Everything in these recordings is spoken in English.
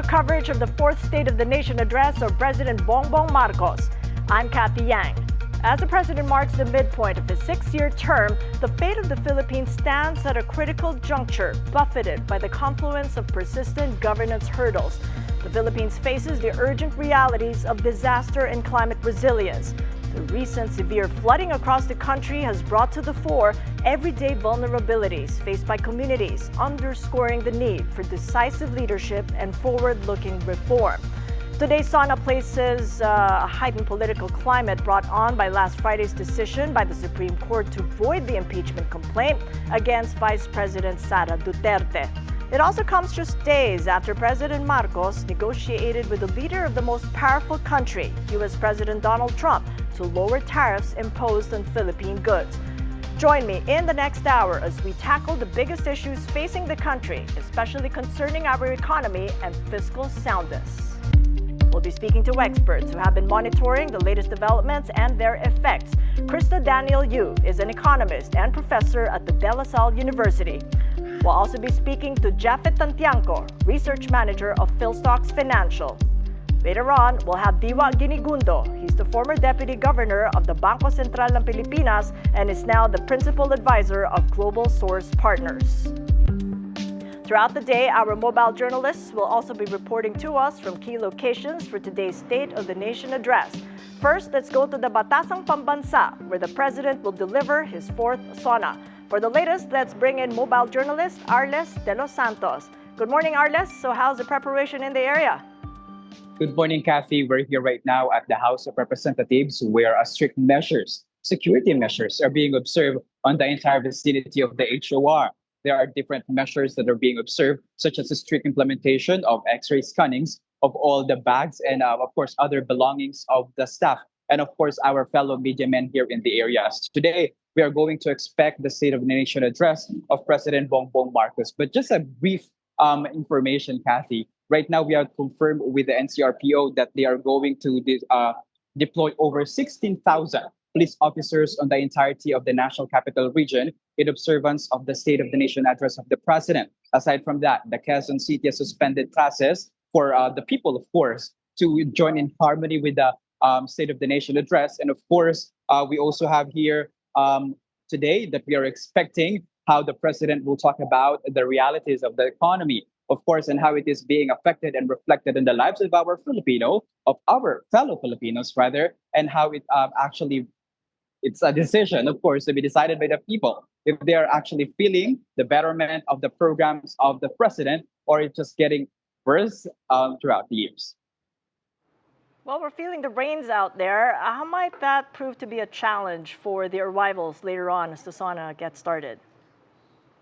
coverage of the fourth State of the Nation address of President Bongbong Marcos. I'm Kathy Yang. As the president marks the midpoint of his six-year term, the fate of the Philippines stands at a critical juncture, buffeted by the confluence of persistent governance hurdles. The Philippines faces the urgent realities of disaster and climate resilience. The recent severe flooding across the country has brought to the fore everyday vulnerabilities faced by communities, underscoring the need for decisive leadership and forward-looking reform. Today's SONA places a heightened political climate brought on by last Friday's decision by the Supreme Court to void the impeachment complaint against Vice President Sara Duterte. It also comes just days after President Marcos negotiated with the leader of the most powerful country, U.S. President Donald Trump, to lower tariffs imposed on Philippine goods. Join me in the next hour as we tackle the biggest issues facing the country, especially concerning our economy and fiscal soundness. We'll be speaking to experts who have been monitoring the latest developments and their effects. Krista Daniel Yu is an economist and professor at the De La Salle University. We'll also be speaking to Japhet Tantiangco, research manager of PhilStocks Financial. Later on, we'll have Diwa Ginigundo. He's the former deputy governor of the Bangko Sentral ng Pilipinas and is now the principal advisor of Global Source Partners. Throughout the day, our mobile journalists will also be reporting to us from key locations for today's State of the Nation address. First, let's go to the Batasang Pambansa, where the president will deliver his fourth SONA. For the latest, let's bring in mobile journalist Arles De Los Santos. Good morning, Arles. So how's the preparation in the area? Good morning, Kathy. We're here right now at the House of Representatives where strict security measures are being observed on the entire vicinity of the HOR. There are different measures that are being observed, such as the strict implementation of X-ray scannings of all the bags and, of course, other belongings of the staff. And, of course, our fellow media men here in the areas. Today, we are going to expect the State of the Nation address of President Bongbong Marcos. But just a brief information, Kathy. Right now, we are confirmed with the NCRPO that they are going to deploy over 16,000 police officers on the entirety of the National Capital Region in observance of the State of the Nation address of the President. Aside from that, the Quezon City has suspended classes for the people, of course, to join in harmony with the State of the Nation address. And of course, we also have here today that we are expecting how the President will talk about the realities of the economy, of course, and how it is being affected and reflected in the lives of our fellow Filipinos, rather, and how it it's a decision, of course, to be decided by the people if they are actually feeling the betterment of the programs of the president or it's just getting worse throughout the years. Well, we're feeling the rains out there. How might that prove to be a challenge for the arrivals later on as the SONA gets started?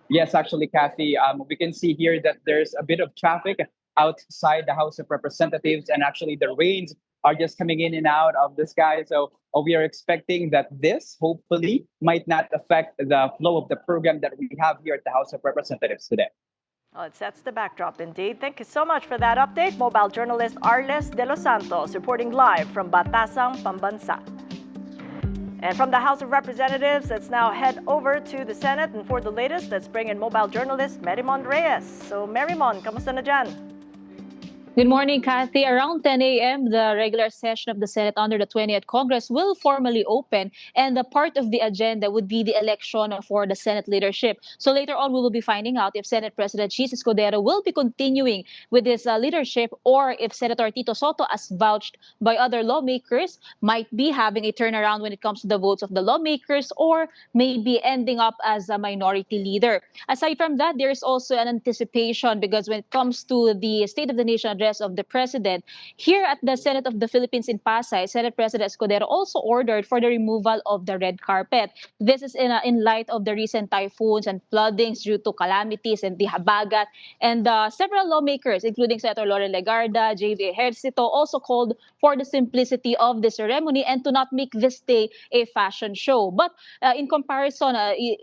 Yes, actually, Kathy, we can see here that there's a bit of traffic outside the House of Representatives, and actually the rains are just coming in and out of the sky. So we are expecting that this hopefully might not affect the flow of the program that we have here at the House of Representatives today. Well, it sets the backdrop indeed. Thank you so much for that update. Mobile journalist Arles De Los Santos reporting live from Batasang Pambansa. And from the House of Representatives, let's now head over to the Senate. And for the latest, let's bring in mobile journalist Merimon Reyes. So Merimon, kamusta na dyan? Good morning, Kathy. Around 10 a.m., the regular session of the Senate under the 20th Congress will formally open, and the part of the agenda would be the election for the Senate leadership. So later on, we will be finding out if Senate President Chis Escudero will be continuing with his leadership, or if Senator Tito Soto, as vouched by other lawmakers, might be having a turnaround when it comes to the votes of the lawmakers, or maybe ending up as a minority leader. Aside from that, there is also an anticipation, because when it comes to the State of the Nation address of the president, here at the Senate of the Philippines in Pasay, Senate President Escudero also ordered for the removal of the red carpet. This is in light of the recent typhoons and floodings due to calamities and the Habagat. And several lawmakers, including Senator Loren Legarda, J.V. Ejercito, also called for the simplicity of the ceremony and to not make this day a fashion show. But in comparison,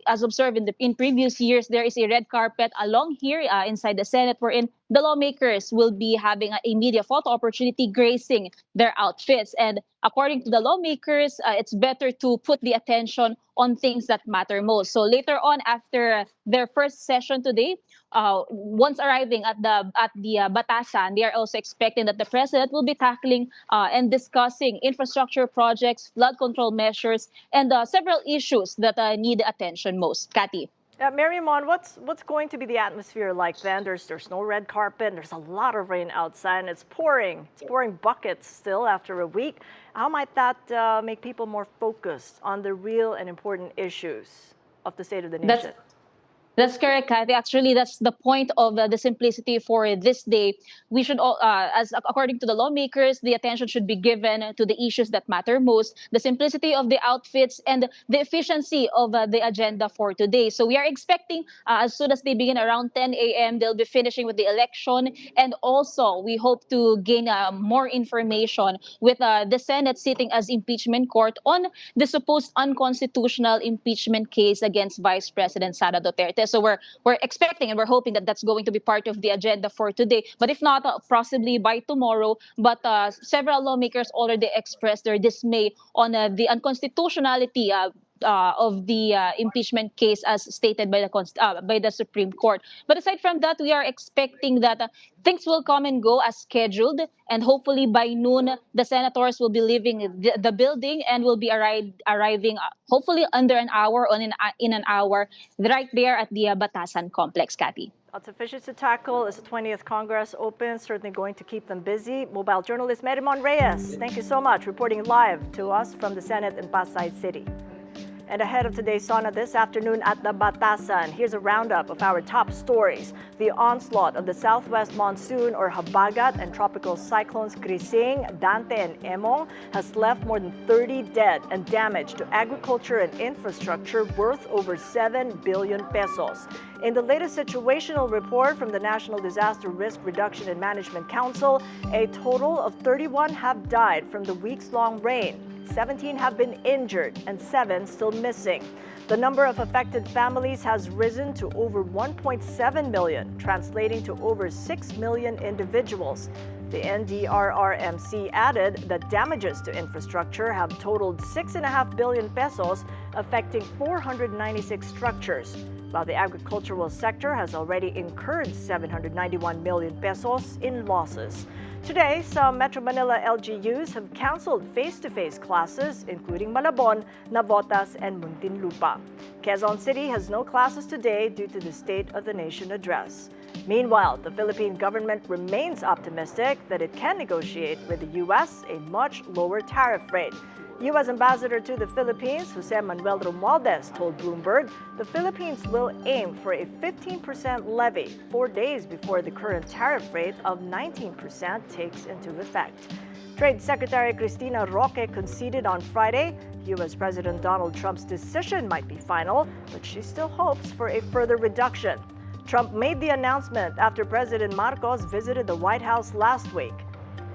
as observed in previous years, there is a red carpet along here inside the Senate, wherein the lawmakers will be having a media photo opportunity gracing their outfits. And according to the lawmakers, it's better to put the attention on things that matter most. So later on, after their first session today, once arriving at the Batasan, they are also expecting that the president will be tackling and discussing infrastructure projects, flood control measures, and several issues that need attention most. Kathy. Mariamon, what's going to be the atmosphere like then? There's no red carpet. And there's a lot of rain outside, and it's pouring. It's pouring buckets still after a week. How might that make people more focused on the real and important issues of the state of the nation? That's correct, Kathy. Actually, that's the point of the simplicity for this day. We should, as according to the lawmakers, the attention should be given to the issues that matter most, the simplicity of the outfits, and the efficiency of the agenda for today. So we are expecting, as soon as they begin around 10 a.m., they'll be finishing with the election. And also, we hope to gain more information with the Senate sitting as impeachment court on the supposed unconstitutional impeachment case against Vice President Sara Duterte. So we're expecting and we're hoping that that's going to be part of the agenda for today. But if not, possibly by tomorrow. But several lawmakers already expressed their dismay on the unconstitutionality of the impeachment case as stated by the Supreme Court. But aside from that, we are expecting that things will come and go as scheduled, and hopefully by noon, the senators will be leaving the building and will be arriving hopefully under an hour or in an hour right there at the Batasan complex, Kathy. Lots of issues to tackle as the 20th Congress opens, certainly going to keep them busy. Mobile journalist Mariamon Reyes, thank you so much, reporting live to us from the Senate in Pasay City. And ahead of today's SONA this afternoon at the Batasan, here's a roundup of our top stories. The onslaught of the southwest monsoon or Habagat and tropical cyclones Grising, Dante, and Emong has left more than 30 dead and damage to agriculture and infrastructure worth over 7 billion pesos. In the latest situational report from the National Disaster Risk Reduction and Management Council, a total of 31 have died from the weeks-long rain. 17 have been injured and 7 still missing. The number of affected families has risen to over 1.7 million, translating to over 6 million individuals. The NDRRMC added that damages to infrastructure have totaled 6.5 billion pesos, affecting 496 structures, while the agricultural sector has already incurred 791 million pesos in losses. Today, some Metro Manila LGUs have canceled face-to-face classes, including Malabon, Navotas, and Muntinlupa. Quezon City has no classes today due to the State of the Nation address. Meanwhile, the Philippine government remains optimistic that it can negotiate with the U.S. a much lower tariff rate. U.S. Ambassador to the Philippines, Jose Manuel Romualdez, told Bloomberg the Philippines will aim for a 15% levy 4 days before the current tariff rate of 19% takes into effect. Trade Secretary Cristina Roque conceded on Friday U.S. President Donald Trump's decision might be final, but she still hopes for a further reduction. Trump made the announcement after President Marcos visited the White House last week.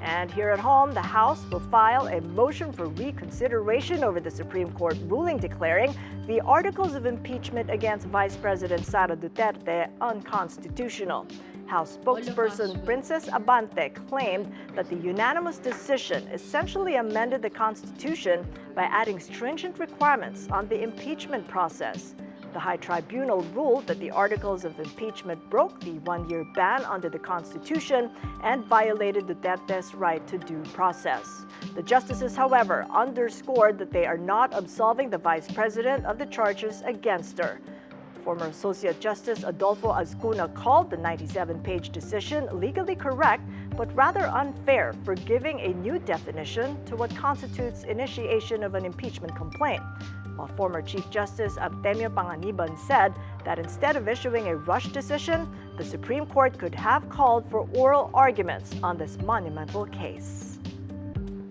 And here at home, the House will file a motion for reconsideration over the Supreme Court ruling declaring the articles of impeachment against Vice President Sara Duterte unconstitutional. House spokesperson Princess Abante claimed that the unanimous decision essentially amended the Constitution by adding stringent requirements on the impeachment process. The High Tribunal ruled that the articles of impeachment broke the one-year ban under the Constitution and violated Duterte's right to due process. The justices, however, underscored that they are not absolving the vice president of the charges against her. Former Associate Justice Adolfo Azcuna called the 97-page decision legally correct, but rather unfair for giving a new definition to what constitutes initiation of an impeachment complaint. While former Chief Justice Artemio Panganiban said that instead of issuing a rush decision, the Supreme Court could have called for oral arguments on this monumental case.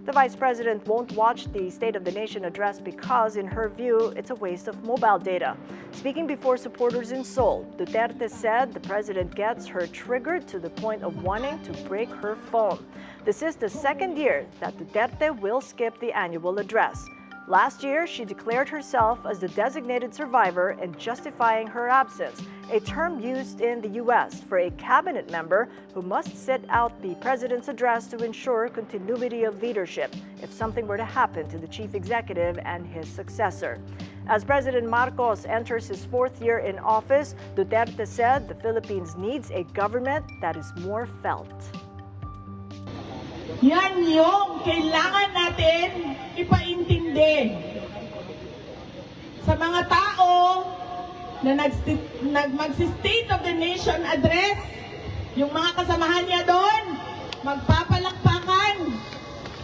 The Vice President won't watch the State of the Nation address because, in her view, it's a waste of mobile data. Speaking before supporters in Seoul, Duterte said the President gets her triggered to the point of wanting to break her phone. This is the second year that Duterte will skip the annual address. Last year, she declared herself as the designated survivor and justifying her absence, a term used in the U.S. for a cabinet member who must sit out the president's address to ensure continuity of leadership if something were to happen to the chief executive and his successor. As President Marcos enters his fourth year in office, Duterte said the Philippines needs a government that is more felt. Yan yung kailangan natin ipaintindi sa mga tao na magsi-State of the Nation address. Yung mga kasamahan niya doon, magpapalakpakan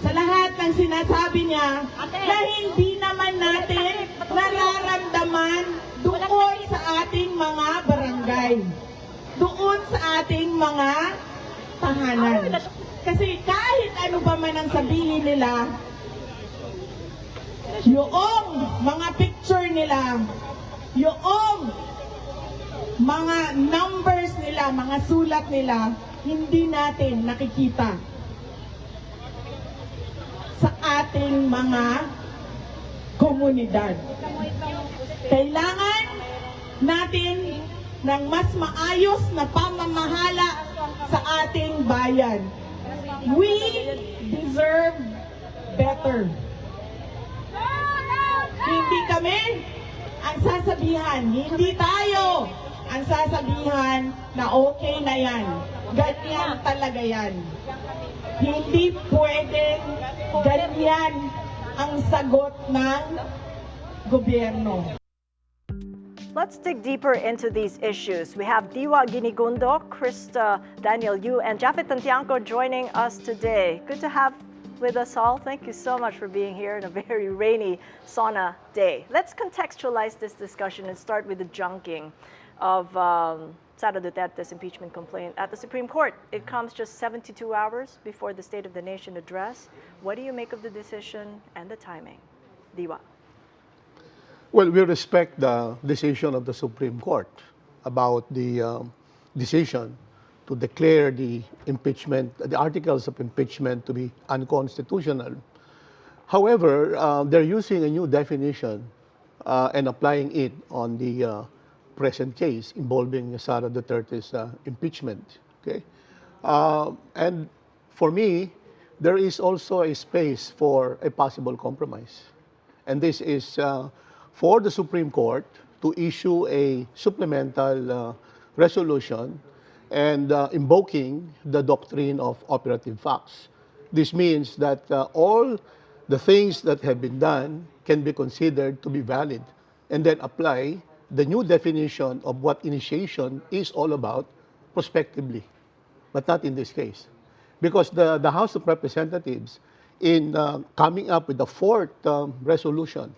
sa lahat ng sinasabi niya na hindi naman natin nararamdaman doon sa ating mga barangay, doon sa ating mga tahanan. Kasi kahit ano ba man ang sabihin nila, yung mga picture nila, yung mga numbers nila, mga sulat nila, hindi natin nakikita sa ating mga komunidad. Kailangan natin ng mas maayos na pamamahala sa ating bayan. We deserve better. Hindi kami ang sasabihan, hindi tayo ang sasabihan na okay na yan. Ganyan talaga yan. Hindi pwedeng ganyan ang sagot ng gobyerno. Let's dig deeper into these issues. We have Diwa Ginigundo, Krista Daniel Yu, and Japhet Tantiangco joining us today. Good to have with us all. Thank you so much for being here on a very rainy sauna day. Let's contextualize this discussion and start with the junking of Sara Duterte's impeachment complaint at the Supreme Court. It comes just 72 hours before the State of the Nation address. What do you make of the decision and the timing? Diwa. Well, we respect the decision of the Supreme Court about the decision to declare the impeachment, the articles of impeachment to be unconstitutional. However, they're using a new definition and applying it on the present case involving Sara Duterte's impeachment. Okay, and for me, there is also a space for a possible compromise, and this is for the Supreme Court to issue a supplemental resolution and invoking the doctrine of operative facts. This means that all the things that have been done can be considered to be valid and then apply the new definition of what initiation is all about prospectively, but not in this case. Because the House of Representatives, in coming up with the fourth resolution,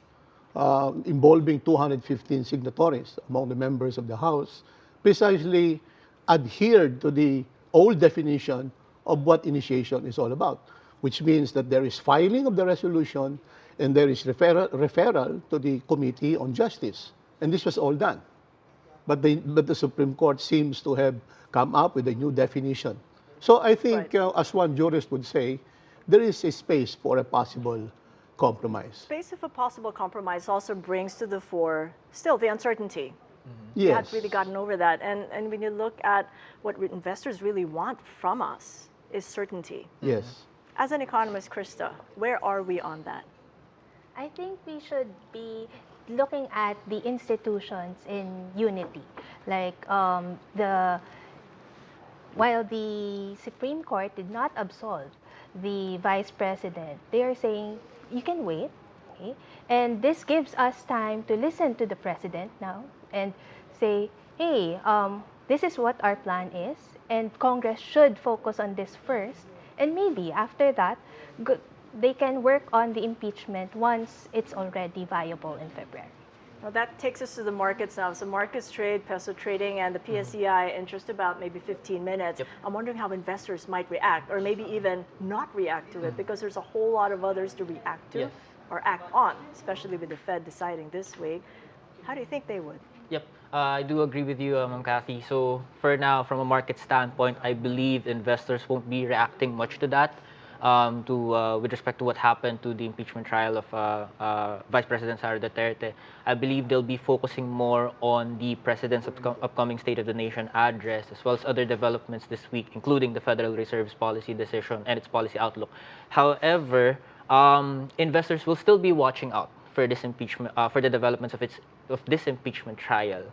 involving 215 signatories among the members of the House, precisely adhered to the old definition of what initiation is all about, which means that there is filing of the resolution and there is referral to the Committee on Justice. And this was all done. But the Supreme Court seems to have come up with a new definition. So I think, as one jurist would say, there is a space for a possible compromise. Space of a possible compromise also brings to the fore still the uncertainty. Yes. We hadn't really gotten over that. And when you look at what investors really want from us is certainty. Yes. As an economist, Krista, where are we on that? I think we should be looking at the institutions in unity. Like while the Supreme Court did not absolve the Vice President, they are saying you can wait, okay? And this gives us time to listen to the President now and say, hey, this is what our plan is, and Congress should focus on this first, and maybe after that, they can work on the impeachment once it's already viable in February. Well, that takes us to the markets now. So markets trade, peso trading, and the PSEI in just about maybe 15 minutes. Yep. I'm wondering how investors might react, or maybe even not react to it, because there's a whole lot of others to react to Yes. or act on, especially with the Fed deciding this week. How do you think they would? Yep, I do agree with you, Ma'am Kathy. So for now, from a market standpoint, I believe investors won't be reacting much to that. with respect to what happened to the impeachment trial of Vice President Sara Duterte. I believe they'll be focusing more on the president's upcoming State of the Nation address, as well as other developments this week, including the Federal Reserve's policy decision and its policy outlook. However, investors will still be watching out for this impeachment, for the developments of this impeachment trial.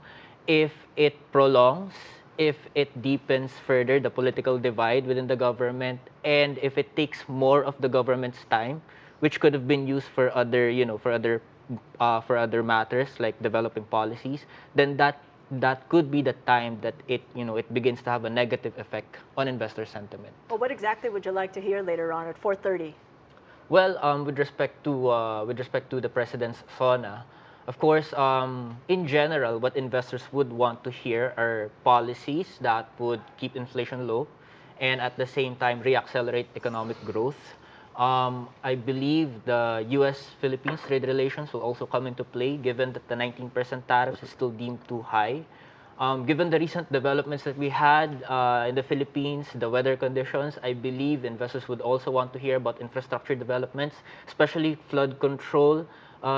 If it prolongs, if it deepens further the political divide within the government, and if it takes more of the government's time, which could have been used for other, for other matters like developing policies, then that could be the time that it begins to have a negative effect on investor sentiment. Well, what exactly would you like to hear later on at 4:30? Well, with respect to the president's SONA, of course, in general, what investors would want to hear are policies that would keep inflation low, and at the same time reaccelerate economic growth. I believe the U.S.-Philippines trade relations will also come into play, given that the 19% tariffs is still deemed too high. Given the recent developments that we had in the Philippines, the weather conditions, I believe investors would also want to hear about infrastructure developments, especially flood control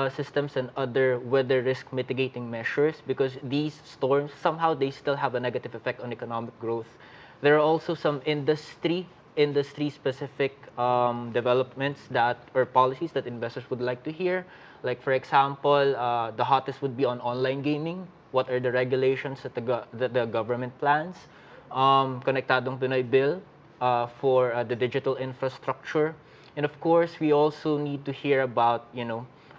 systems and other weather risk mitigating measures, because these storms, somehow they still have a negative effect on economic growth. There are also some industry-specific developments or policies that investors would like to hear. Like, for example, the hottest would be on online gaming. What are the regulations that the government plans? Konektadong Pinoy Bill for the digital infrastructure. And of course, we also need to hear about,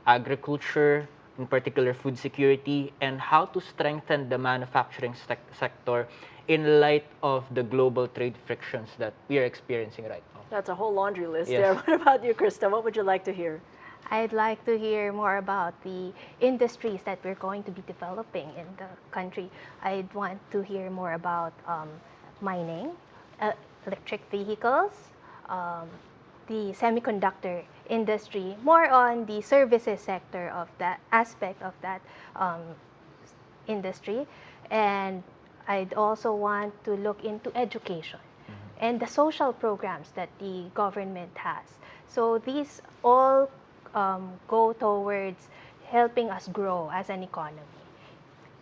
agriculture, in particular food security, and how to strengthen the manufacturing sector in light of the global trade frictions that we are experiencing right now. That's a whole laundry list Yes. there. What about you, Krista? What would you like to hear? I'd like to hear more about the industries that we're going to be developing in the country. I'd want to hear more about mining, electric vehicles, the semiconductor industry, more on the services sector of that aspect of that industry. And I'd also want to look into education and the social programs that the government has. So these all go towards helping us grow as an economy.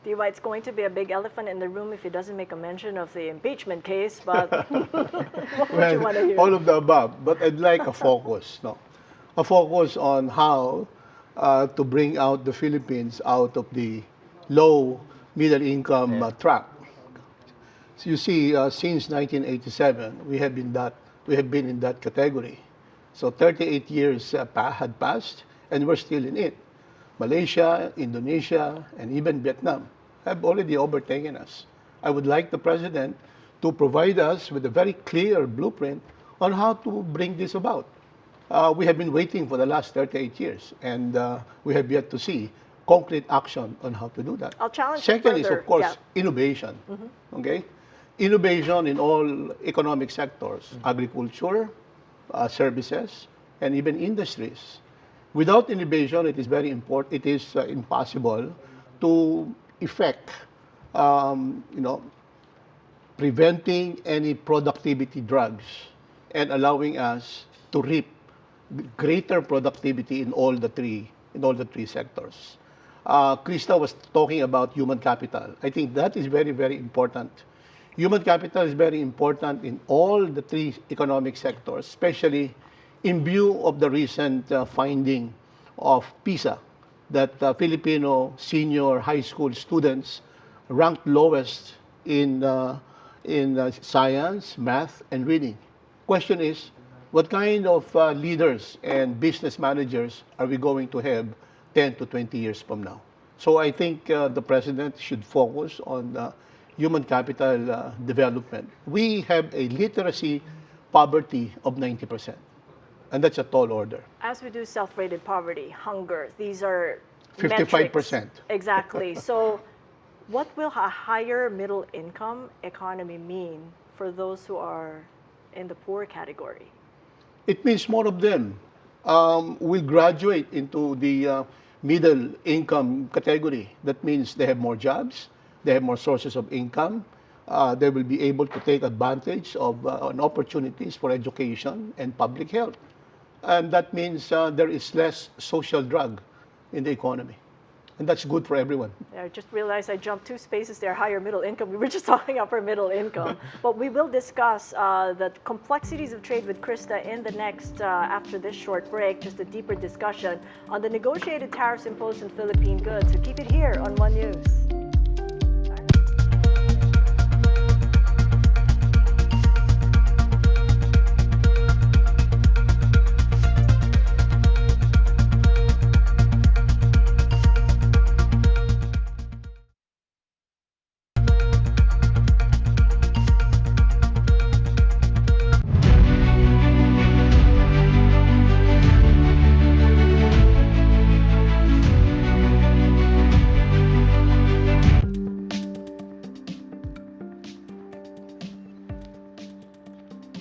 Diwa, it's going to be a big elephant in the room if he doesn't make a mention of the impeachment case, but what would you want to hear? All of the above, but I'd like a focus, no? A focus on how to bring out the Philippines out of the low middle income track. So you see, since 1987, we have been in that category. So 38 years had passed, and we're still in it. Malaysia, Indonesia, and even Vietnam have already overtaken us. I would like the president to provide us with a very clear blueprint on how to bring this about. We have been waiting for the last 38 years, and we have yet to see concrete action on how to do that. I'll challenge you Second is, further. of course, Yeah. innovation. Okay? Innovation in all economic sectors, agriculture, services, and even industries. Without innovation, it is very important. It is impossible to effect, preventing any productivity drugs and allowing us to reap greater productivity in all the three sectors. Krista was talking about human capital. I think that is very, very important. Human capital is very important in all the three economic sectors, especially in view of the recent finding of PISA, that Filipino senior high school students ranked lowest in science, math, and reading. Question is, what kind of leaders and business managers are we going to have 10 to 20 years from now? So I think the president should focus on human capital development. We have a literacy poverty of 90%. And that's a tall order. As we do self-rated poverty, hunger, these are 55%. metrics. Exactly. So what will a higher middle income economy mean for those who are in the poor category? It means more of them will graduate into the middle income category. That means they have more jobs, they have more sources of income, they will be able to take advantage of opportunities for education and public health. And that means there is less social drug in the economy. And that's good for everyone. I just realized I jumped 2 spaces there, higher middle income. We were just talking upper middle income. But we will discuss the complexities of trade with Krista in the next, after this short break, just a deeper discussion on the negotiated tariffs imposed on Philippine goods. So keep it here on One News.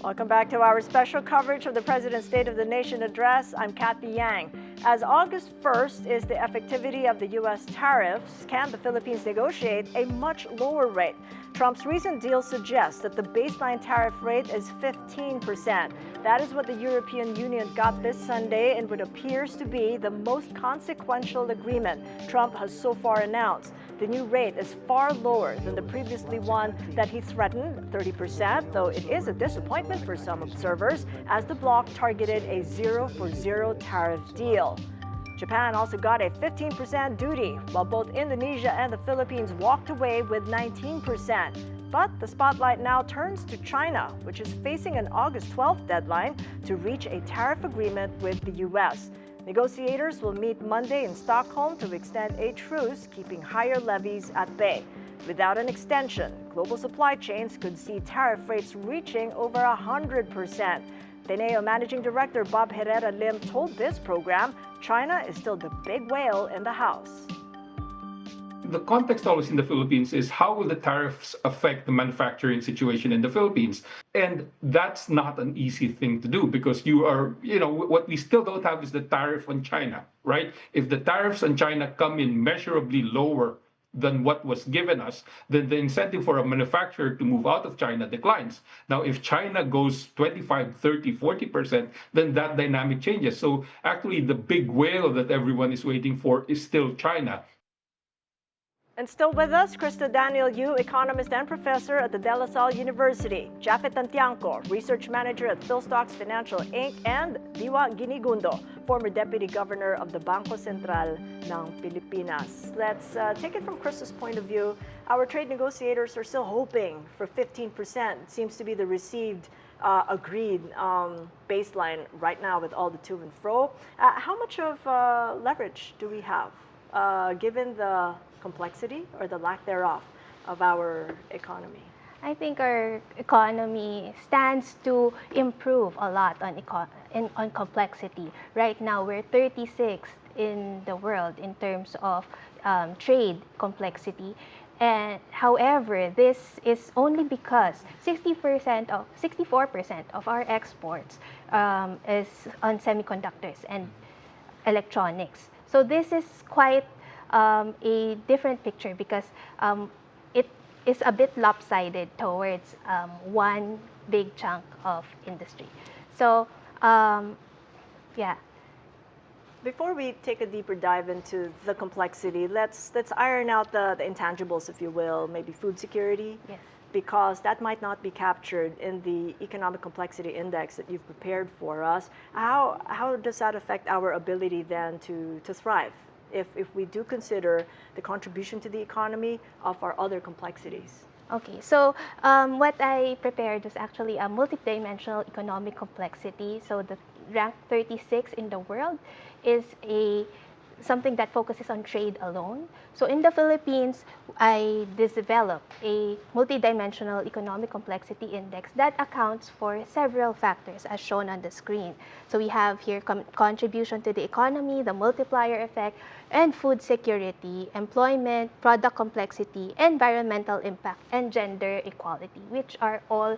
Welcome back to our special coverage of the President's State of the Nation address. I'm Kathy Yang. As August 1st is the effectivity of the U.S. tariffs, can the Philippines negotiate a much lower rate? Trump's recent deal suggests that the baseline tariff rate is 15%. That is what the European Union got this Sunday in what appears to be the most consequential agreement Trump has so far announced. The new rate is far lower than the previously one that he threatened, 30%, though it is a disappointment for some observers, as the bloc targeted a zero-for-zero tariff deal. Japan also got a 15% duty, while both Indonesia and the Philippines walked away with 19%. But the spotlight now turns to China, which is facing an August 12th deadline to reach a tariff agreement with the U.S. Negotiators will meet Monday in Stockholm to extend a truce, keeping higher levies at bay. Without an extension, global supply chains could see tariff rates reaching over 100%. Teneo Managing Director Bob Herrera Lim told this program China is still the big whale in the house. The context always in the Philippines is how will the tariffs affect the manufacturing situation in the Philippines? And that's not an easy thing to do because what we still don't have is the tariff on China, right? If the tariffs on China come in measurably lower than what was given us, then the incentive for a manufacturer to move out of China declines. Now, if China goes 25, 30, 40%, then that dynamic changes. So actually, the big whale that everyone is waiting for is still China. And still with us, Krista Daniel Yu, economist and professor at the De La Salle University, Japhet Tantiangco, research manager at PhilStocks Financial Inc., and Diwa Ginigundo, former deputy governor of the Bangko Sentral ng Pilipinas. Let's take it from Krista's point of view. Our trade negotiators are still hoping for 15%. It seems to be the received agreed baseline right now with all the to and fro. How much of leverage do we have given the complexity or the lack thereof of our economy? I think our economy stands to improve a lot on complexity. Right now, we're 36th in the world in terms of trade complexity. And however, this is only because 64% of our exports is on semiconductors and electronics. So this is quite a different picture because it is a bit lopsided towards one big chunk of industry. So, yeah. Before we take a deeper dive into the complexity, let's iron out the intangibles, if you will, maybe food security. Yes. Because that might not be captured in the economic complexity index that you've prepared for us. How does that affect our ability then to thrive if we do consider the contribution to the economy of our other complexities? Okay, so what I prepared was actually a multidimensional economic complexity. So the rank 36 in the world is something that focuses on trade alone. So in the Philippines, I developed a multidimensional economic complexity index that accounts for several factors as shown on the screen. So we have here contribution to the economy, the multiplier effect, and food security, employment, product complexity, environmental impact, and gender equality, which are all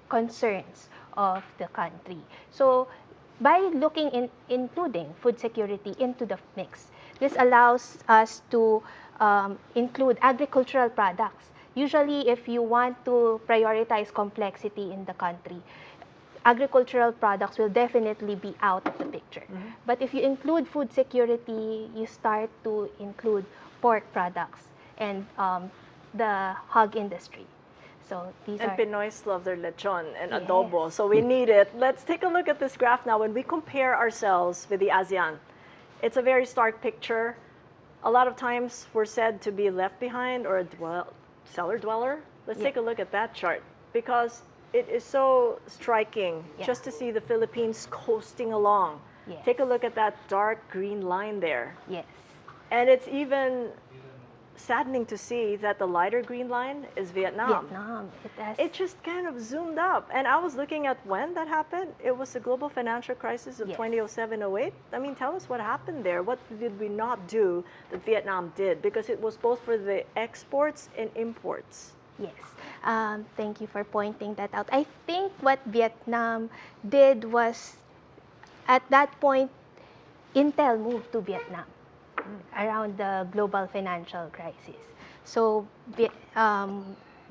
concerns of the country. So by including food security into the mix, this allows us to include agricultural products Usually, if you want to prioritize complexity in the country, agricultural products will definitely be out of the picture. But if you include food security, you start to include pork products and the hog industry. So these And are Pinoys love their lechon and Yes. adobo, so we need it. Let's take a look at this graph now. When we compare ourselves with the ASEAN, it's a very stark picture. A lot of times we're said to be left behind or a cellar dweller. Let's Yeah. take a look at that chart because it is so striking Yeah. just to see the Philippines coasting along. Yes. Take a look at that dark green line there. yes, And it's even saddening to see that the lighter green line is Vietnam. Vietnam. It just kind of zoomed up. And I was looking at when that happened. It was the global financial crisis of Yes. 2007-08. I mean, tell us what happened there. What did we not do that Vietnam did? Because it was both for the exports and imports. Yes. Thank you for pointing that out. I think what Vietnam did was, at that point, Intel moved to Vietnam around the global financial crisis. So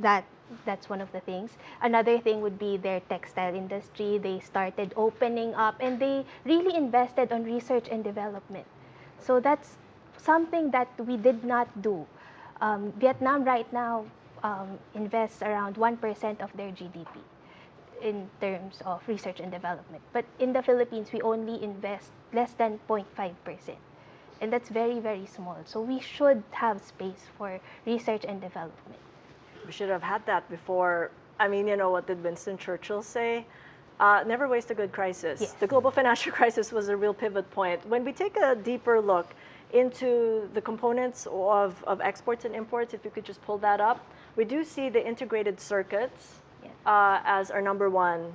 that's one of the things. Another thing would be their textile industry. They started opening up and they really invested on research and development. So that's something that we did not do. Vietnam right now invests around 1% of their GDP in terms of research and development. But in the Philippines, we only invest less than 0.5%. And that's very, very small. So we should have space for research and development. We should have had that before. I mean, you know, what did Winston Churchill say? Never waste a good crisis. Yes. The global financial crisis was a real pivot point. When we take a deeper look into the components of exports and imports, if you could just pull that up, we do see the integrated circuits Yes. as our number one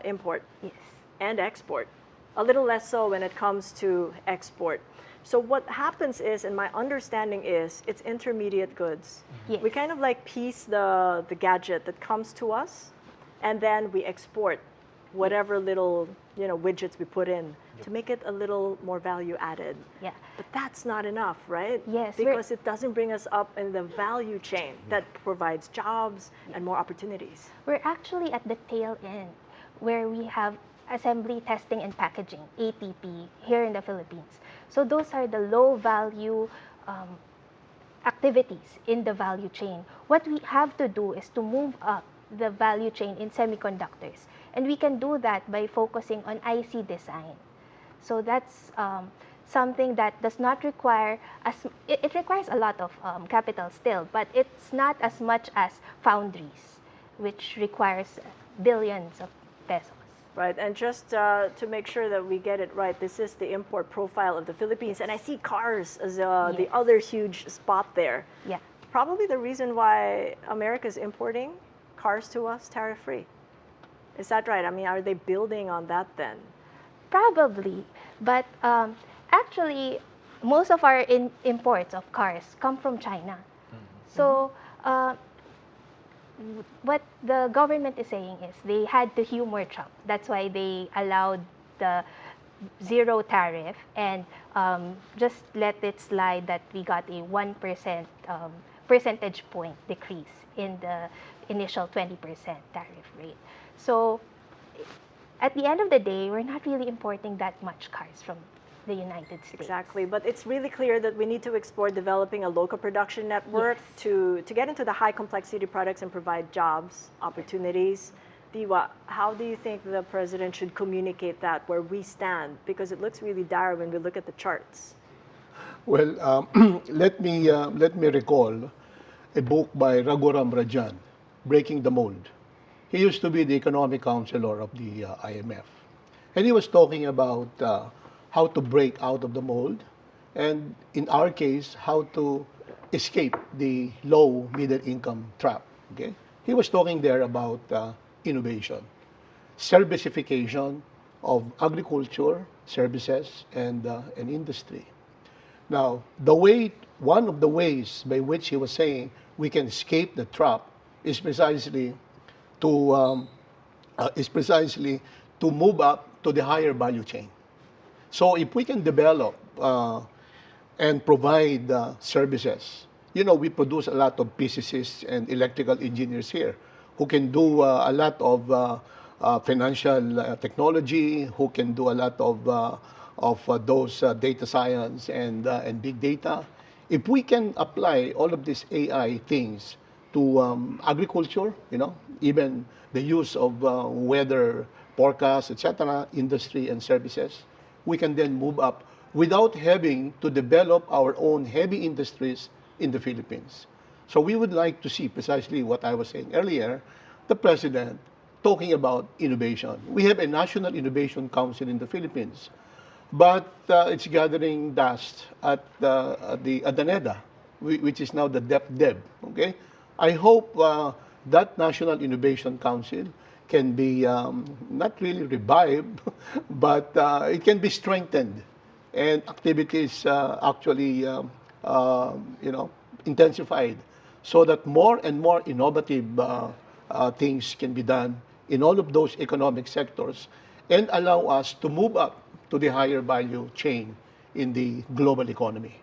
import Yes. and export. A little less so when it comes to export. So what happens is, and my understanding is, it's intermediate goods. Yes. We kind of like piece the gadget that comes to us, and then we export whatever little, you know, widgets we put in to make it a little more value added. Yeah. But that's not enough, right? Yes, Because it doesn't bring us up in the value chain that provides jobs and more opportunities. We're actually at the tail end where we have assembly, testing, and packaging, ATP, here in the Philippines. So those are the low value activities in the value chain. What we have to do is to move up the value chain in semiconductors. And we can do that by focusing on IC design. So that's something that does not require, it requires a lot of capital still, but it's not as much as foundries, which requires billions of pesos. Right, and just to make sure that we get it right, this is the import profile of the Philippines, and I see cars as the Yes. other huge spot there. Yeah. Probably the reason why America is importing cars to us tariff-free. Is that right? I mean, are they building on that then? Probably, but actually, most of our imports of cars come from China. So what the government is saying is they had to humor Trump. That's why they allowed the zero tariff and just let it slide that we got a 1% percentage point decrease in the initial 20% tariff rate. So at the end of the day, we're not really importing that much cars from the United States. Exactly, but it's really clear that we need to explore developing a local production network Yes. to get into the high complexity products and provide jobs, opportunities. Diwa, how do you think the president should communicate that where we stand? Because it looks really dire when we look at the charts. Well, let me recall a book by Raghuram Rajan, Breaking the Mold. He used to be the economic counselor of the IMF, and he was talking about how to break out of the mold, and in our case, how to escape the low middle income trap. Okay, he was talking there about innovation, servicification of agriculture, services, and industry. Now, one of the ways by which he was saying we can escape the trap is precisely to move up to the higher value chain. So if we can develop and provide services we produce a lot of physicists and electrical engineers here who can do a lot of financial technology, who can do a lot of those data science and big data. If we can apply all of these AI things to agriculture, even the use of weather forecasts, etc., industry and services, we can then move up without having to develop our own heavy industries in the Philippines. So we would like to see precisely what I was saying earlier, the president talking about innovation. We have a National Innovation Council in the Philippines, but it's gathering dust at the NEDA, which is now the DepDev. Okay, I hope that National Innovation Council can be not really revived, but it can be strengthened, and activities actually intensified, so that more and more innovative things can be done in all of those economic sectors and allow us to move up to the higher value chain in the global economy.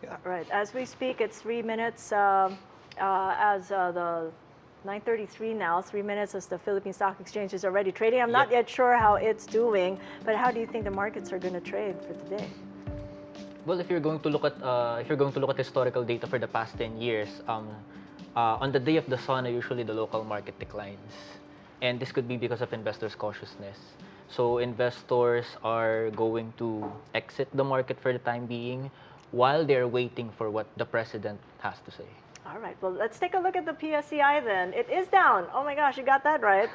Yeah. Right. As we speak, it's 3 minutes as the 9:33 now. 3 minutes as the Philippine Stock Exchange is already trading. I'm not yet sure how it's doing, but how do you think the markets are going to trade for today? Well, if you're going to look at historical data for the past 10 years, on the day of the sun, usually the local market declines, and this could be because of investors' cautiousness. So investors are going to exit the market for the time being, while they're waiting for what the president has to say. All right, well, let's take a look at the PSCI then. It is down. Oh my gosh, you got that right.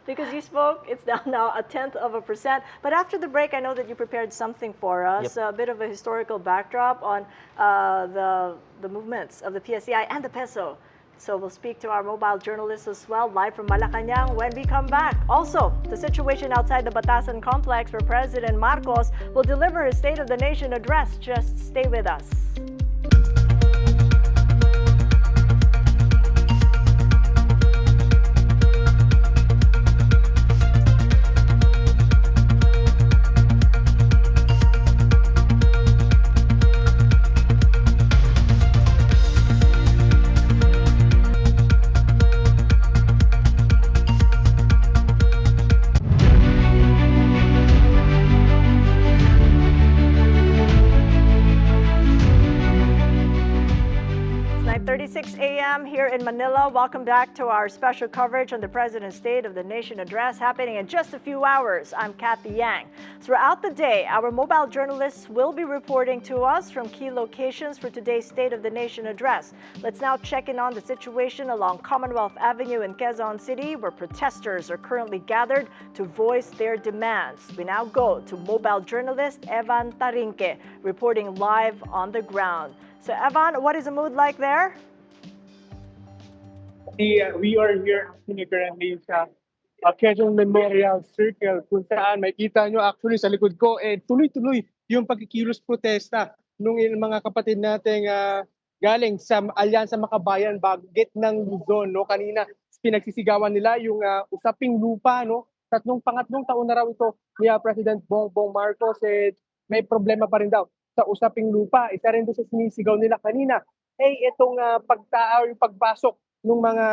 Because you spoke, it's down now 0.1%. But after the break, I know that you prepared something for us, a bit of a historical backdrop on the movements of the PSCI and the peso. So we'll speak to our mobile journalists as well, live from Malacanang when we come back. Also, the situation outside the Batasan complex where President Marcos will deliver his State of the Nation address. Just stay with us. Here in Manila. Welcome back to our special coverage on the President's State of the Nation address happening in just a few hours. I'm Kathy Yang. Throughout the day, our mobile journalists will be reporting to us from key locations for today's State of the Nation address. Let's now check in on the situation along Commonwealth Avenue in Quezon City, where protesters are currently gathered to voice their demands. We now go to mobile journalist Evan Tarinque, reporting live on the ground. So Evan, what is the mood like there? We are here actually currently sa Quezon Memorial Circle, kung saan makita nyo actually sa likod ko, tuloy-tuloy yung pagkikilos protesta nung mga kapatid nating galing sa Alyansa Makabayan, Bagget ng Luzon. No? Kanina pinagsisigawan nila yung usaping lupa. No? Pangatlong taon na raw ito ni President Bongbong Marcos. May problema pa rin daw sa usaping lupa. Isa rin doon sa sinisigaw nila kanina, itong yung pagpasok ng mga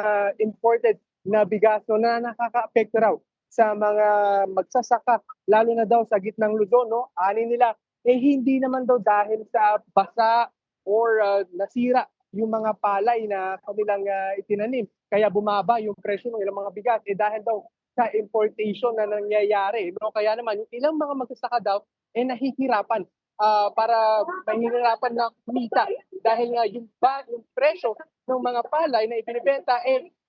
imported na bigas na nakaka-apekto raw sa mga magsasaka, lalo na daw sa gitnang Luzon. No? Ani nila, hindi naman daw dahil sa basa or nasira yung mga palay na kanilang itinanim. Kaya bumaba yung presyo ng ilang mga bigas. Dahil daw sa importation na nangyayari. No? Kaya naman, yung ilang mga magsasaka daw, nahihirapan mahihirapan na kumita dahil nga yung presyo ng mga palay na ipinibenta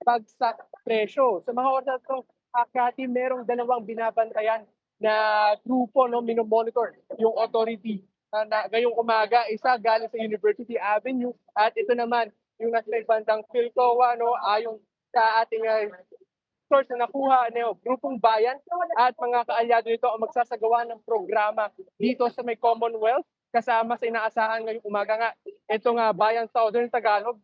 bagsak presyo. Sa mga oras na ito, Kati, merong dalawang binabantayan na grupo, no, minomonitor yung authority na ngayong umaga. Isa galing sa University Avenue at ito naman yung nasa bandang Philcoa, no, ayon sa ating source na nakuha grupong bayan at mga kaalyado nito ang magsasagawa ng programa dito sa may Commonwealth kasama sa inaasahan ngayong umaga nga itong Bayan Southern Tagalog,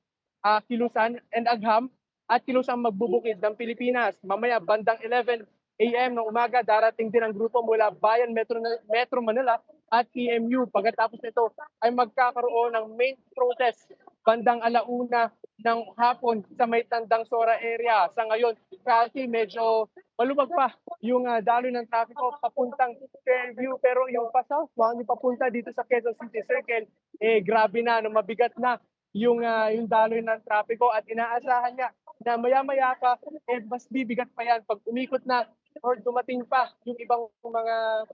Kilusan and Agham at Kilusang Magbubukid ng Pilipinas. Mamaya bandang 11 a.m. ng umaga darating din ang grupo mula Bayan Metro Manila at EMU. Pagkatapos nito ay magkakaroon ng main protest bandang alauna ng hapon sa may Tandang Sora area. Sa ngayon, kasi medyo maluwag pa yung daloy ng trapiko papuntang Fairview, pero yung pa-southbound, yung papunta dito sa Quezon City Circle, grabe na, no, mabigat na yung daloy ng trapiko at inaasahan niya na maya-maya pa, mas bibigat pa yan pag umikot na or dumating pa yung ibang mga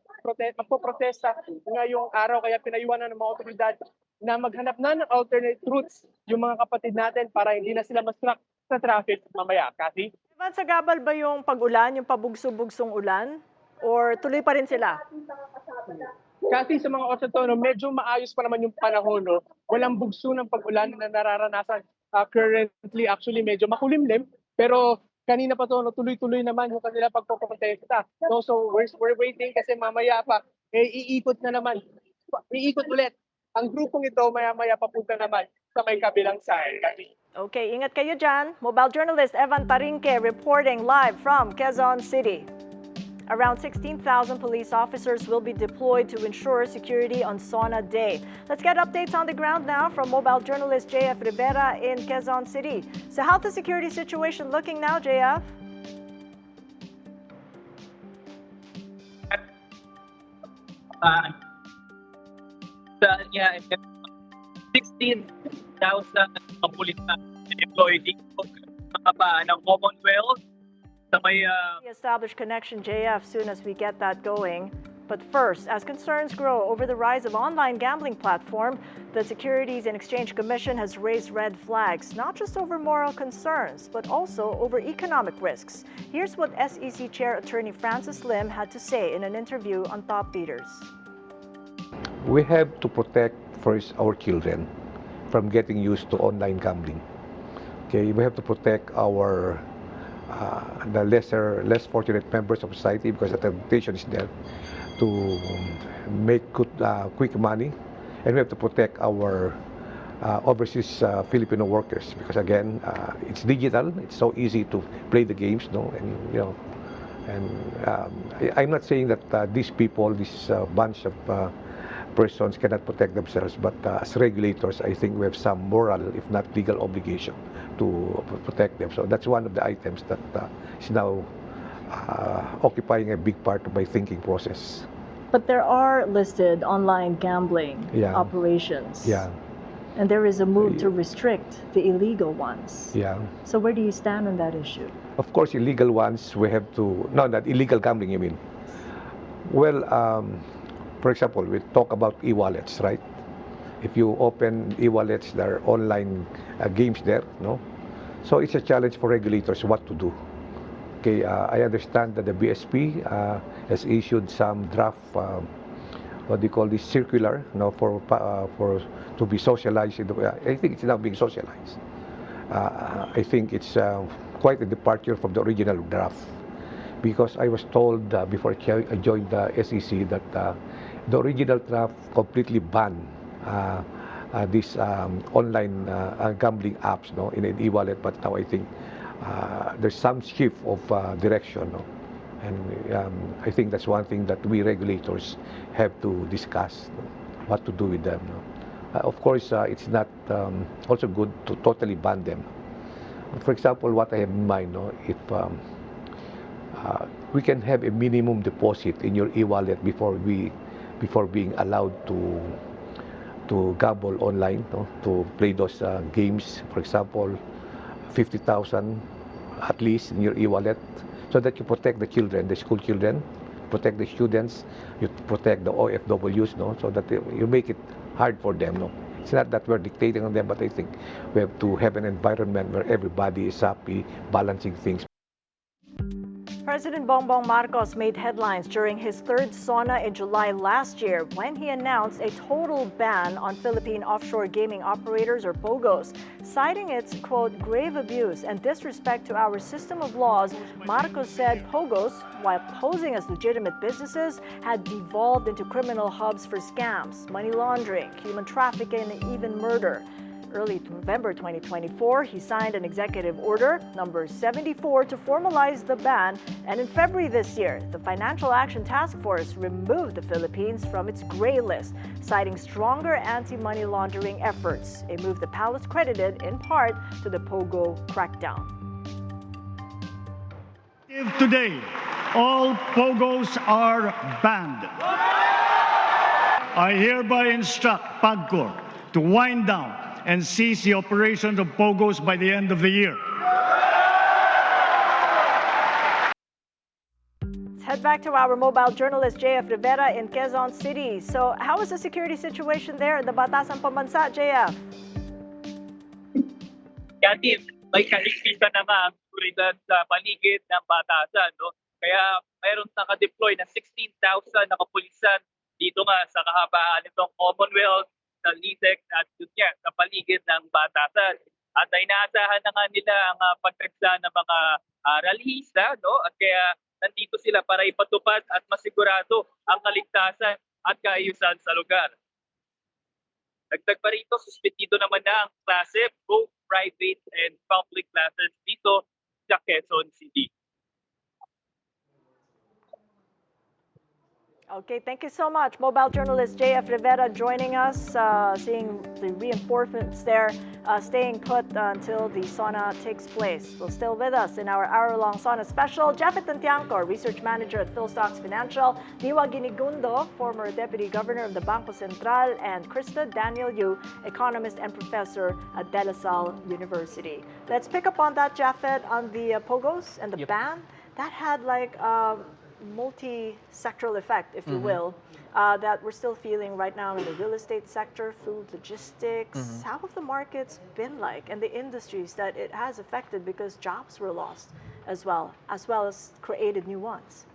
magpoprotesta ngayong araw. Kaya pinayuhan ng mga otoridad na maghanap na ng alternate routes yung mga kapatid natin para hindi na sila ma-struck sa traffic mamaya. Kathy? Evan, sagabal ba yung pag-ulan, yung pabugso-bugsong ulan? Or tuloy pa rin sila? Kasi sa mga oras na to, no, medyo maayos pa naman yung panahon. No? Walang bugso ng pag-ulan na nararanasan currently. Actually, medyo makulimlim. Pero kanina pa to, no, tuloy-tuloy naman yung kanila pagpoprotesta. So we're waiting kasi mamaya pa, iikot na naman. Iikot ulit. Ang grupong ito maya-maya papunta naman sa may kabilang side. Okay, ingat kayo dyan. Mobile journalist Evan Parinque reporting live from Quezon City. Around 16,000 police officers will be deployed to ensure security on SONA Day. Let's get updates on the ground now from mobile journalist JF Rivera in Quezon City. So how's the security situation looking now, JF? Yeah, 16,000 police na deployed dito ng Commonwealth sa may Establish connection, JF, soon as we get that going. But first, as concerns grow over the rise of online gambling platform, the Securities and Exchange Commission has raised red flags, not just over moral concerns, but also over economic risks. Here's what SEC Chair Attorney Francis Lim had to say in an interview on Top Beaters. We have to protect first our children from getting used to online gambling. Okay, we have to protect our the less fortunate members of society because the temptation is there to make good quick money, and we have to protect our overseas Filipino workers because again it's digital. It's so easy to play the games, no, and you know, and I'm not saying that these people, this bunch of persons cannot protect themselves, but as regulators, I think we have some moral, if not legal, obligation to protect them. So that's one of the items that is now occupying a big part of my thinking process. But there are listed online gambling operations. Yeah. And there is a move to restrict the illegal ones. Yeah. So where do you stand on that issue? Of course, illegal ones, we have to, no, not illegal gambling, you mean? Well, for example, we talk about e-wallets, right? If you open e-wallets, there are online games there, no? So it's a challenge for regulators what to do. Okay, I understand that the BSP has issued some draft, what do you call this, circular, no, for to be socialized. I think it's now being socialized. I think it's quite a departure from the original draft, because I was told before I joined the SEC that the original draft completely banned these online gambling apps, no, in an e-wallet. But now I think there's some shift of direction, no? And I think that's one thing that we regulators have to discuss, no? What to do with them. No? Of course, it's not also good to totally ban them. For example, what I have in mind, no, if we can have a minimum deposit in your e-wallet before being allowed to gamble online, no? To play those games. For example, 50,000 at least in your e-wallet, so that you protect the children, the school children, protect the students, you protect the OFWs, no? So that you make it hard for them, no? It's not that we're dictating on them, but I think we have to have an environment where everybody is happy, balancing things. President Bongbong Marcos made headlines during his third SONA in July last year when he announced a total ban on Philippine offshore gaming operators, or POGOs. Citing its, quote, grave abuse and disrespect to our system of laws, Marcos said POGOs, while posing as legitimate businesses, had devolved into criminal hubs for scams, money laundering, human trafficking, and even murder. Early November 2024, he signed an executive order number 74 to formalize the ban, and in February this year, the Financial Action Task Force removed the Philippines from its gray list, citing stronger anti-money laundering efforts, a move the palace credited in part to the POGO crackdown. Today, all POGOs are banned. I hereby instruct PAGCOR to wind down and cease the operations of POGOs by the end of the year. Let's head back to our mobile journalist JF Rivera in Quezon City. So how is the security situation there at the Batasan Pambansa, JF? Kathy, may kahigpitan na nga ang seguridad sa paligid ng Batasan, no? Kaya mayroon naka-deploy na 16,000 na kapulisan dito nga sa kahabaan nitong Commonwealth, sa Litex at yun nga, sa paligid ng Batasan. At inaasahan na nga nila ang pagkagsa ng mga rallyista, no? At kaya nandito sila para ipatupad at masigurado ang kaligtasan at kaayusan sa lugar. Dagdag pa rito, suspendido naman na ang klase, both private and public classes dito sa Quezon City. Okay, thank you so much. Mobile journalist JF Rivera joining us, seeing the reinforcements there, staying put until the SONA takes place. So still with us in our hour-long SONA special, Japhet Tantiangco, research manager at Philstocks Financial, Niwa Ginigundo, former deputy governor of the Bangko Sentral, and Krista Daniel Yu, economist and professor at De La Salle University. Let's pick up on that, Japhet, on the POGOs and the ban. That had like multi-sectoral effect, if you will, that we're still feeling right now in the real estate sector, food, logistics. How have the markets been like, and the industries that it has affected, because jobs were lost as well as created new ones?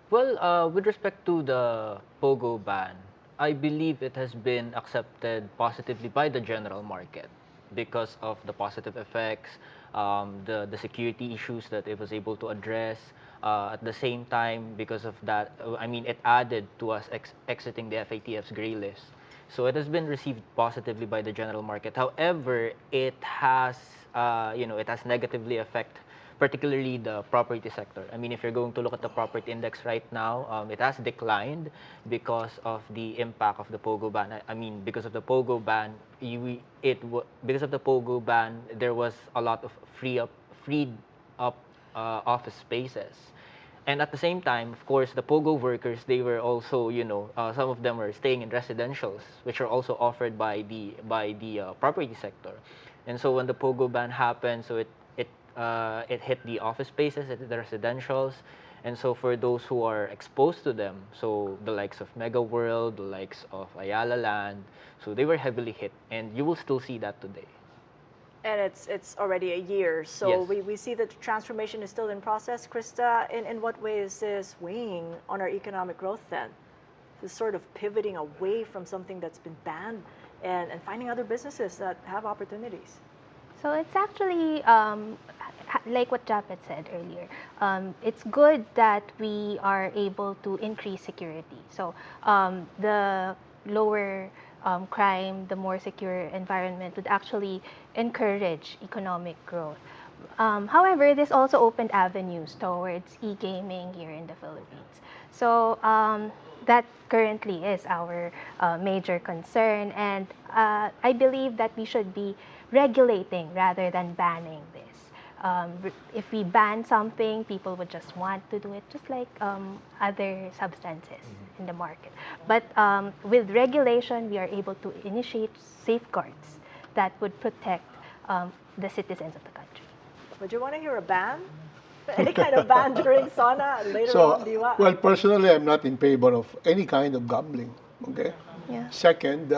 Well, with respect to the POGO ban, I believe it has been accepted positively by the general market because of the positive effects, the security issues that it was able to address. At the same time, because of that, I mean, it added to us exiting the FATF's gray list. So it has been received positively by the general market. However, it has, it has negatively affected particularly the property sector. I mean, if you're going to look at the property index right now, it has declined because of the impact of the POGO ban. I mean, because of the POGO ban, because of the POGO ban, there was a lot of freed up office spaces. And at the same time, of course, the POGO workers, they were also, some of them were staying in residentials, which are also offered by the property sector. And so when the POGO ban happened, so it hit the office spaces, it hit the residentials. And so for those who are exposed to them, so the likes of Mega World, the likes of Ayala Land, so they were heavily hit. And you will still see that today. And it's already a year, so Yes. we see that the transformation is still in process. Krista, in what way is this weighing on our economic growth then? This sort of pivoting away from something that's been banned and finding other businesses that have opportunities. So it's actually like what Japhet said earlier. It's good that we are able to increase security. So the lower crime, the more secure environment would actually encourage economic growth. However, this also opened avenues towards e-gaming here in the Philippines. So that currently is our major concern, and I believe that we should be regulating rather than banning this. If we ban something, people would just want to do it, just like other substances in the market. But with regulation, we are able to initiate safeguards that would protect the citizens of the country. Would you want to hear a ban? Any kind of ban during SONA later on, Diwa? Well, personally, I'm not in favor of any kind of gambling. Okay. Yeah. Second,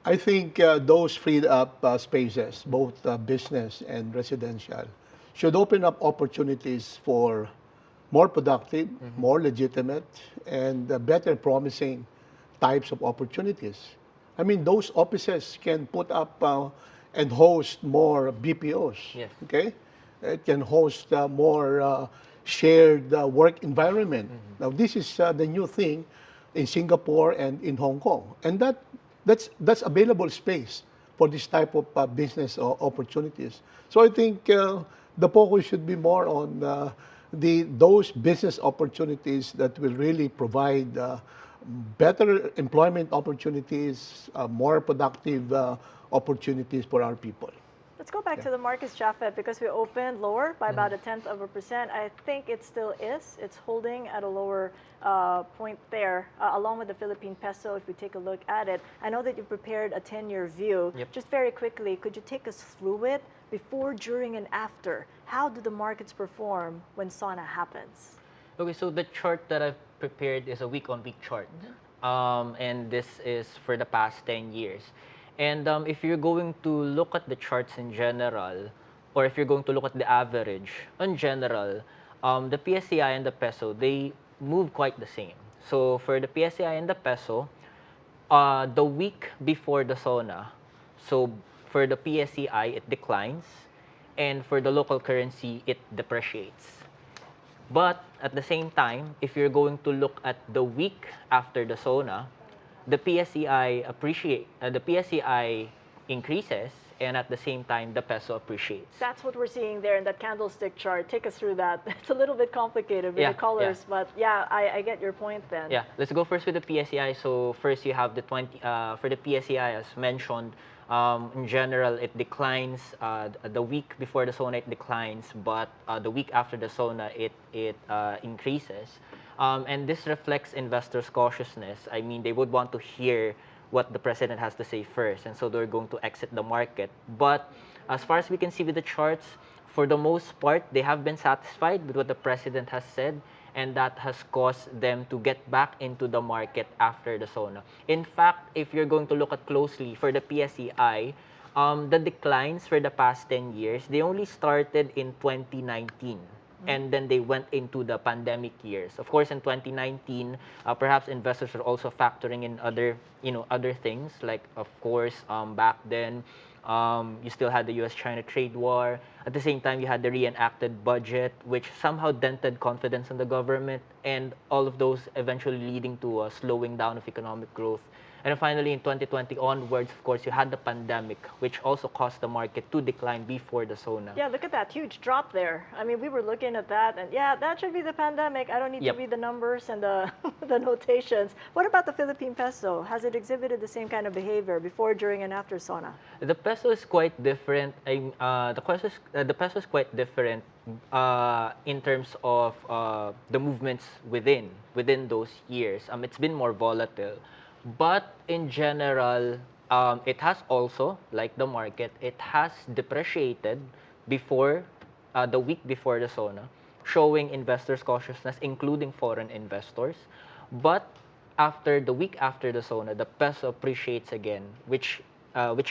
I think those freed up spaces, both business and residential, should open up opportunities for more productive, more legitimate, and better promising types of opportunities. I mean, those offices can put up and host more BPOs. Yes. Okay, it can host more shared work environment. Now, this is the new thing in Singapore and in Hong Kong, and that's available space for this type of business opportunities. So I think the focus should be more on those business opportunities that will really provide better employment opportunities, more productive opportunities for our people. Let's go back to the markets, Jafet, because we opened lower by about 0.1%. I think it still is. It's holding at a lower point there, along with the Philippine peso. If we take a look at it, I know that you prepared a 10-year view. Yep. Just very quickly, could you take us through it before, during, and after? How do the markets perform when SONA happens? Okay, so the chart that I've prepared is a week-on-week chart, and this is for the past 10 years. And if you're going to look at the charts in general, or if you're going to look at the average in general, the PSCI and the peso, they move quite the same. So for the PSCI and the peso, the week before the SONA, so for the PSCI, it declines, and for the local currency, it depreciates. But at the same time, if you're going to look at the week after the SONA, the PSCI increases, and at the same time, the peso appreciates. That's what we're seeing there in that candlestick chart. Take us through that. It's a little bit complicated with the colors, but yeah, I get your point then. Yeah, let's go first with the PSCI. So first you have the for the PSCI, as mentioned, in general, it declines. The week before the SONA, it declines, but the week after the SONA, it increases. And this reflects investors' cautiousness. I mean, they would want to hear what the president has to say first, and so they're going to exit the market. But as far as we can see with the charts, for the most part, they have been satisfied with what the president has said, and that has caused them to get back into the market after the SONA. In fact, if you're going to look at closely for the PSEI, the declines for the past 10 years, they only started in 2019. And then they went into the pandemic years. Of course, in 2019, perhaps investors are also factoring in other things. Like, of course, back then, you still had the U.S.-China trade war. At the same time, you had the reenacted budget, which somehow dented confidence in the government, and all of those eventually leading to a slowing down of economic growth. And then finally, in 2020 onwards, of course, you had the pandemic, which also caused the market to decline before the SONA. Yeah, look at that huge drop there. I mean, we were looking at that, and yeah, that should be the pandemic. I don't need to read the numbers and the, the notations. What about the Philippine peso? Has it exhibited the same kind of behavior before, during, and after SONA? The peso is quite different. The peso is quite different in terms of the movements within those years. It's been more volatile. But in general, it has also, like the market, it has depreciated before the week before the SONA, showing investors' cautiousness, including foreign investors. But after the week after the SONA, the peso appreciates again, which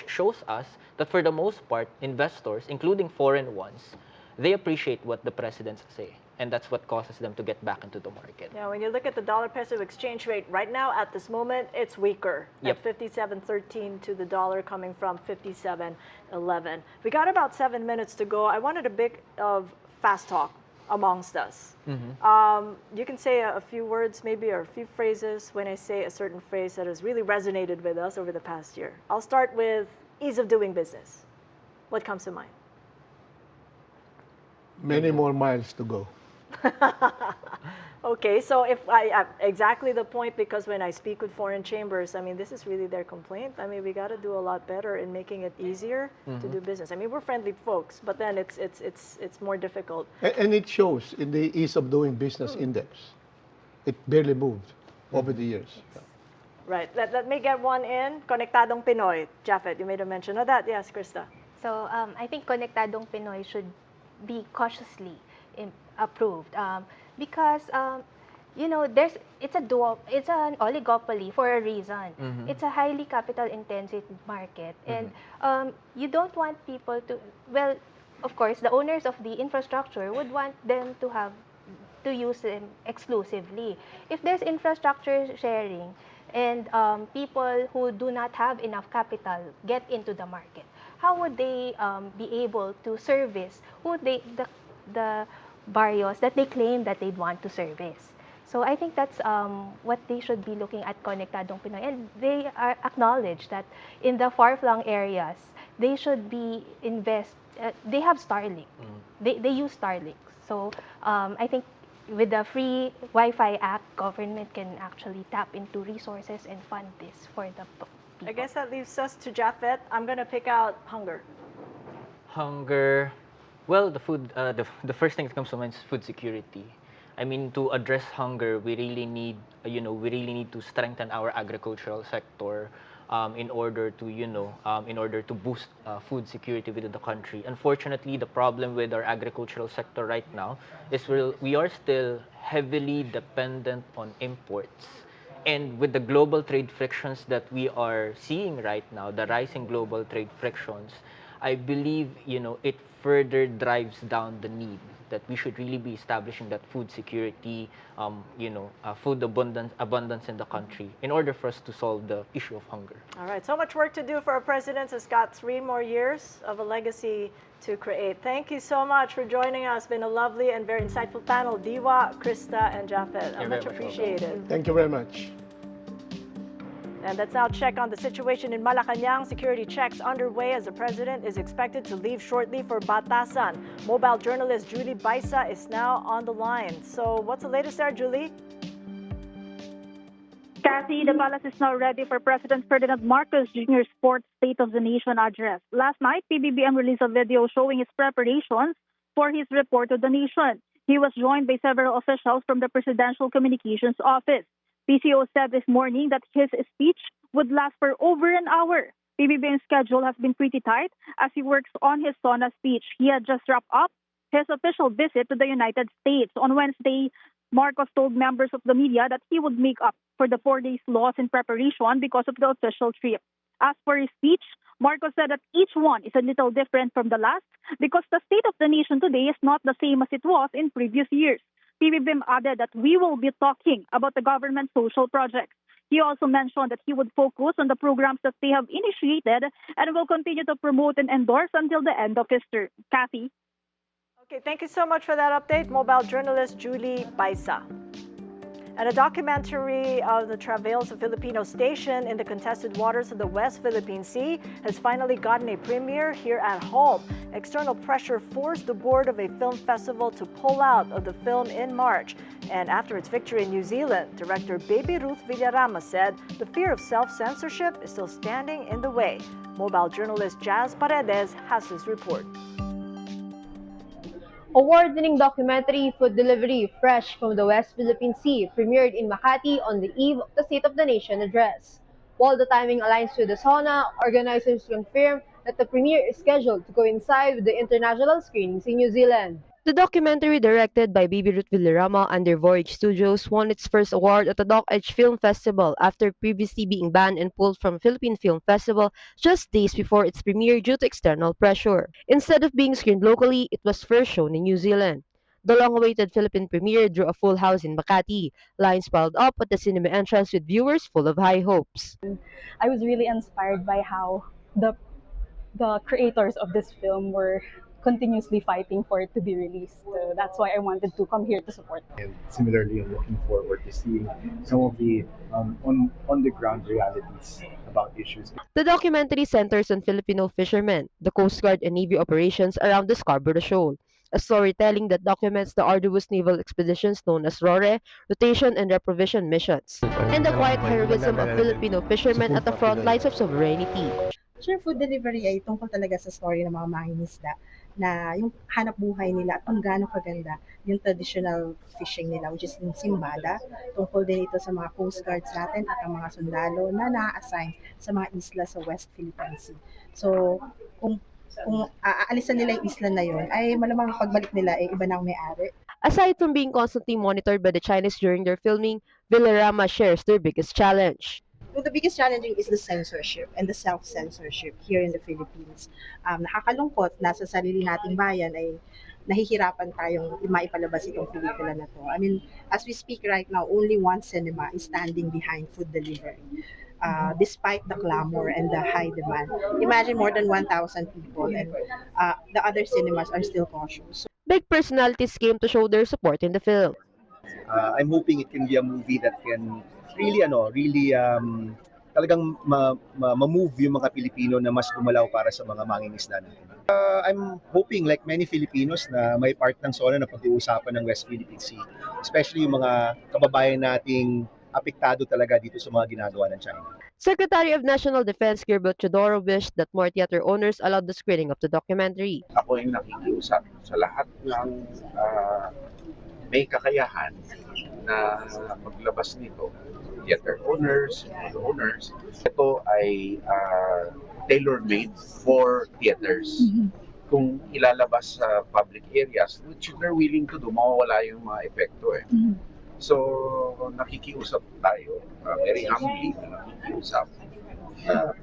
shows us that for the most part, investors, including foreign ones, they appreciate what the presidents say. And that's what causes them to get back into the market. Yeah, when you look at the dollar-peso exchange rate right now, at this moment, it's weaker at 57.13 to the dollar, coming from 57.11. We got about 7 minutes to go. I wanted a bit of fast talk amongst us. You can say a few words, maybe, or a few phrases when I say a certain phrase that has really resonated with us over the past year. I'll start with ease of doing business. What comes to mind? Many more miles to go. Okay, so if I exactly the point, because when I speak with foreign chambers, I mean, this is really their complaint. I mean, we got to do a lot better in making it easier to do business. I mean, we're friendly folks, but then it's more difficult. And it shows in the ease of doing business index. It barely moved over the years. Right. Let me get one in. Konektadong Pinoy. Jafet, you made a mention of that. Yes, Krista. So I think Konektadong Pinoy should be cautiously approved because you know it's an oligopoly for a reason. It's a highly capital intensive market, and you don't want people to, well, of course the owners of the infrastructure would want them to use them exclusively. If there's infrastructure sharing and people who do not have enough capital get into the market, how would they be able to service the barrios that they claim that they want to service? So I think that's what they should be looking at Konektadong Pinoy. And they are acknowledge that in the far-flung areas, they should be they have Starlink. They use Starlink. So I think with the Free Wi-Fi Act, government can actually tap into resources and fund this for the people. I guess that leaves us to Japhet. I'm going to pick out hunger. Hunger. Well, the food. The first thing that comes to mind is food security. I mean, to address hunger, we really need, we really need to strengthen our agricultural sector in order to, in order to boost food security within the country. Unfortunately, the problem with our agricultural sector right now is we are still heavily dependent on imports. And with the global trade frictions that we are seeing right now, the rising global trade frictions, I believe, it further drives down the need that we should really be establishing that food security, food abundance in the country in order for us to solve the issue of hunger. All right, so much work to do for our president who's got 3 more years of a legacy to create. Thank you so much for joining us. It's been a lovely and very insightful panel. Diwa, Krista, and Japhet. Much appreciated. Thank you very much. And let's now check on the situation in Malacanang. Security checks underway as the president is expected to leave shortly for Batasan. Mobile journalist Julie Baisa is now on the line. So what's the latest there, Julie? Kathy, the palace is now ready for President Ferdinand Marcos Jr.'s fourth State of the Nation address. Last night, PBBM released a video showing his preparations for his report to the nation. He was joined by several officials from the Presidential Communications Office. PCO said this morning that his speech would last for over an hour. PBBM's schedule has been pretty tight as he works on his SONA speech. He had just wrapped up his official visit to the United States. On Wednesday, Marcos told members of the media that he would make up for the 4 days loss in preparation because of the official trip. As for his speech, Marcos said that each one is a little different from the last because the state of the nation today is not the same as it was in previous years. PBBM added that we will be talking about the government social projects. He also mentioned that he would focus on the programs that they have initiated and will continue to promote and endorse until the end of his term. Kathy? Okay, thank you so much for that update, mobile journalist Julie Baisa. And a documentary of the travails of Filipino station in the contested waters of the West Philippine Sea has finally gotten a premiere here at home. External pressure forced the board of a film festival to pull out of the film in March. And after its victory in New Zealand, director Baby Ruth Villarama said the fear of self-censorship is still standing in the way. Mobile journalist Jazz Paredes has his report. Award-winning documentary Food Delivery Fresh from the West Philippine Sea premiered in Makati on the eve of the State of the Nation address. While the timing aligns with the SONA, organizers confirm that the premiere is scheduled to coincide with the international screenings in New Zealand. The documentary, directed by Baby Ruth Villarama under Voyage Studios, won its first award at the Doc Edge Film Festival after previously being banned and pulled from Philippine Film Festival just days before its premiere due to external pressure. Instead of being screened locally, it was first shown in New Zealand. The long-awaited Philippine premiere drew a full house in Makati. Lines piled up at the cinema entrance with viewers full of high hopes. I was really inspired by how the creators of this film were continuously fighting for it to be released. So that's why I wanted to come here to support. And similarly, I'm looking forward to seeing some of the on-the-ground realities about issues. The documentary centers on Filipino fishermen, the Coast Guard and Navy operations around the Scarborough Shoal, a storytelling that documents the arduous naval expeditions known as RORE, rotation and reprovision missions, and the quiet heroism of Filipino fishermen at the front lines of sovereignty. Sure, food delivery ay tungkol talaga sa story ng mga mangingisda na yung hanap buhay nila at kung gaano kaganda yung traditional fishing nila, which is yung simbada. Tungkol din ito sa mga coast guards natin at ang mga sundalo na na-assign sa mga isla sa West Philippine Sea. So, kung aalisan nila yung isla na yun, ay malamang pagbalik nila ay iba na ang may-ari. Aside from being constantly monitored by the Chinese during their filming, Villarama shares their biggest challenge. The biggest challenge is the censorship and the self-censorship here in the Philippines. Nakakalungkot na sa sarili nating bayan ay nahihirapan tayong maipalabas itong pelikula na to. I mean, as we speak right now, only one cinema is standing behind food delivery. Despite the clamor and the high demand. Imagine more than 1,000 people and the other cinemas are still cautious. Big personalities came to show their support in the film. I'm hoping it can be a movie that can really talagang ma-move yung mga Pilipino na mas gumalaw para sa mga mangingisda natin. I'm hoping like many Filipinos na may part ng SONA na pag-uusapan ng West Philippine Sea, especially yung mga kababayan nating apektado talaga dito sa mga ginagawa ng China. Secretary of National Defense Gabriel Teodoro wished that more theater owners allowed the screening of the documentary. Ako yung nakikiusap sa lahat ng may kakayahan na maglabas nito. Theater owners, owners. Ito ay tailor-made for theaters. Kung ilalabas sa public areas, which they're willing to do, mawawala yung mga epekto eh. So, nakikiusap tayo, very humbly, nakikiusap.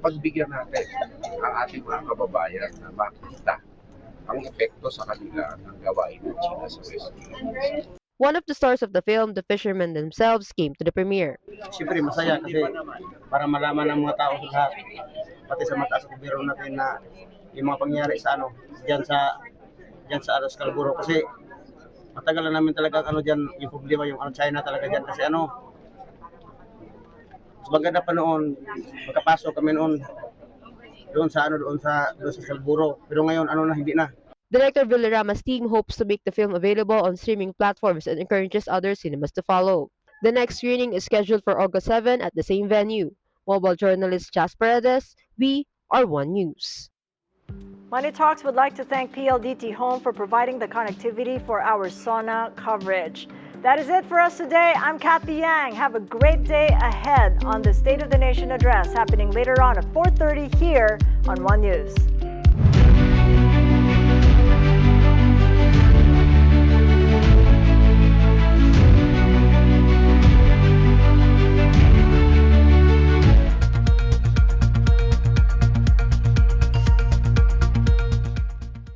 Pagbigyan natin ang ating mga kababayan na makita ang epekto sa kanila ng gawain ng China sa West Philippines. One of the stars of the film, the fishermen themselves, came to the premiere. Siyempre masaya kasi para malaman ng mga tao sa lahat, pati sa mataas ng gobyerno natin na yung mga pangyayari sa diyan sa Aras Calaburo kasi matagal na namin talaga diyan yung problema yung China talaga diyan kasi mas maganda pa noon magkapasok kami noon doon sa Calaburo pero ngayon na hindi na. Director Villarama's team hopes to make the film available on streaming platforms and encourages other cinemas to follow. The next screening is scheduled for August 7 at the same venue. Mobile journalist Jas Paredes, we are One News. Money Talks would like to thank PLDT Home for providing the connectivity for our SONA coverage. That is it for us today. I'm Kathy Yang. Have a great day ahead on the State of the Nation address happening later on at 4:30 here on One News.